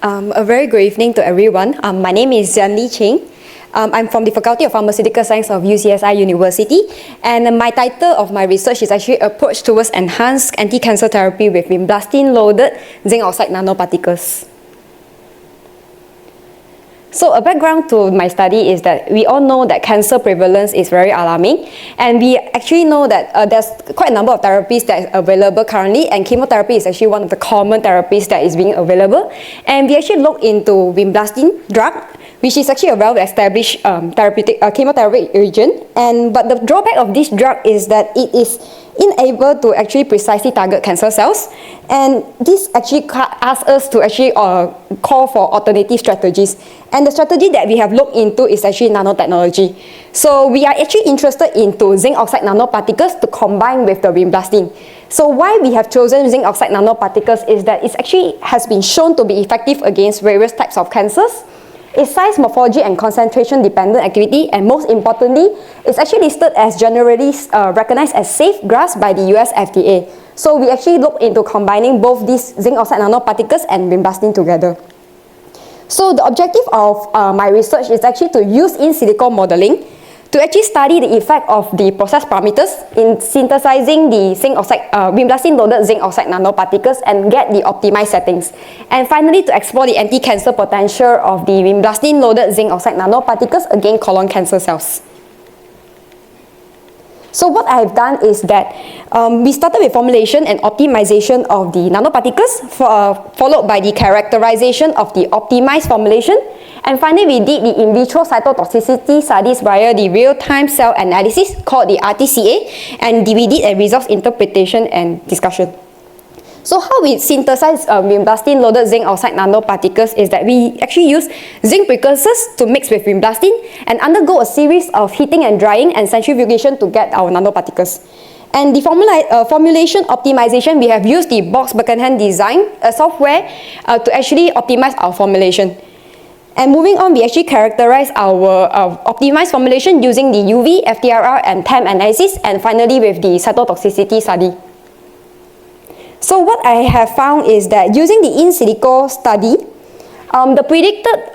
A very good evening to everyone. My name is Jian-Li Cheng. I'm from the Faculty of Pharmaceutical Science of UCSI University, and my title of my research is actually Approach Towards Enhanced Anti-Cancer Therapy with Vinblastine-Loaded Zinc Oxide Nanoparticles. So a background to my study is that we all know that cancer prevalence is very alarming, and we actually know that there's quite a number of therapies that are available currently, and chemotherapy is actually one of the common therapies that is being available. And we actually look into vinblastine drug, which is actually a well-established therapeutic chemotherapy agent. But the drawback of this drug is that it is unable to actually precisely target cancer cells, and this actually asks us to actually call for alternative strategies. And the strategy that we have looked into is actually nanotechnology. So we are actually interested into zinc oxide nanoparticles to combine with the vinblastine. So why we have chosen zinc oxide nanoparticles is that it actually has been shown to be effective against various types of cancers. Its size, morphology, and concentration dependent activity, and most importantly, it's actually listed as generally recognized as safe drugs by the US FDA. So we actually look into combining both these zinc oxide nanoparticles and vinblastine together. So the objective of my research is actually to use in silico modeling to actually study the effect of the process parameters in synthesizing the vinblastine-loaded zinc oxide nanoparticles and get the optimized settings. And finally, to explore the anti-cancer potential of the vinblastine-loaded zinc oxide nanoparticles against colon cancer cells. So what I have done is that we started with formulation and optimization of the nanoparticles, followed by the characterization of the optimized formulation. And finally, we did the in vitro cytotoxicity studies via the real-time cell analysis called the RTCA, and we did a results interpretation and discussion. So how we synthesize vinblastine-loaded zinc oxide nanoparticles is that we actually use zinc precursors to mix with vinblastine and undergo a series of heating and drying and centrifugation to get our nanoparticles. And the formulation optimization, we have used the Box-Buckingham design software to actually optimize our formulation. And moving on, we actually characterize our optimized formulation using the UV, FTIR, and TEM analysis, and finally with the cytotoxicity study. So what I have found is that using the in silico study, the predicted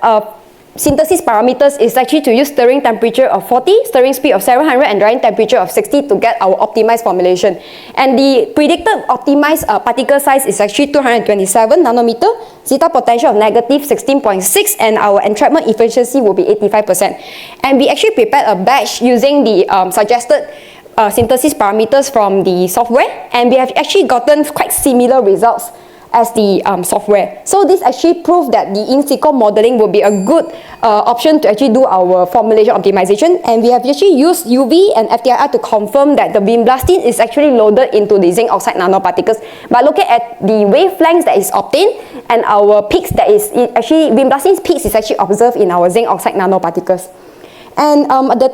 synthesis parameters is actually to use stirring temperature of 40, stirring speed of 700, and drying temperature of 60 to get our optimized formulation. And the predicted optimized particle size is actually 227 nanometer, zeta potential of negative 16.6, and our entrapment efficiency will be 85%. And we actually prepared a batch using the suggested synthesis parameters from the software, and we have actually gotten quite similar results as the software. So this actually proves that the in silico modeling will be a good option to actually do our formulation optimization, and we have actually used UV and FTIR to confirm that the vinblastine is actually loaded into the zinc oxide nanoparticles by looking at the wavelengths that is obtained and our peaks that is actually vinblastine's peaks is actually observed in our zinc oxide nanoparticles. And the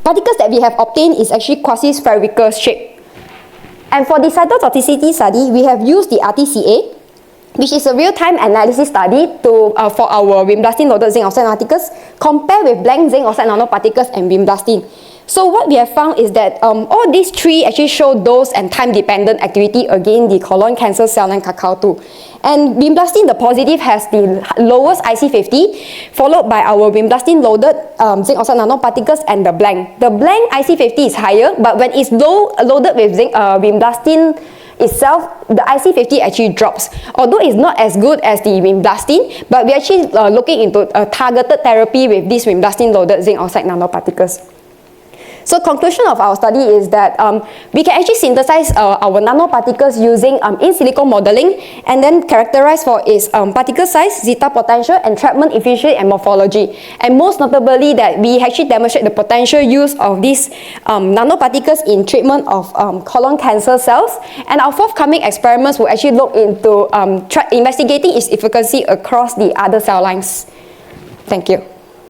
particles that we have obtained is actually quasi-spherical shape. And for the cytotoxicity study, we have used the RTCA, which is a real-time analysis study for our vinblastine-loaded zinc oxide nanoparticles, compare with blank zinc oxide nanoparticles and vinblastine. So what we have found is that all these three actually show dose and time-dependent activity against the colon cancer cell line cacao-2. And vinblastine, the positive, has the lowest IC50, followed by our vinblastine-loaded zinc oxide nanoparticles and the blank. The blank IC50 is higher, but when it's loaded with vinblastine itself, the IC50 actually drops. Although it's not as good as the vinblastine, but we're actually looking into a targeted therapy with these vinblastine-loaded zinc oxide nanoparticles. So conclusion of our study is that we can actually synthesize our nanoparticles using in silico modeling and then characterize for its particle size, zeta potential, entrapment efficiency, and morphology. And most notably that we actually demonstrate the potential use of these nanoparticles in treatment of colon cancer cells. And our forthcoming experiments will actually look into investigating its efficacy across the other cell lines. Thank you.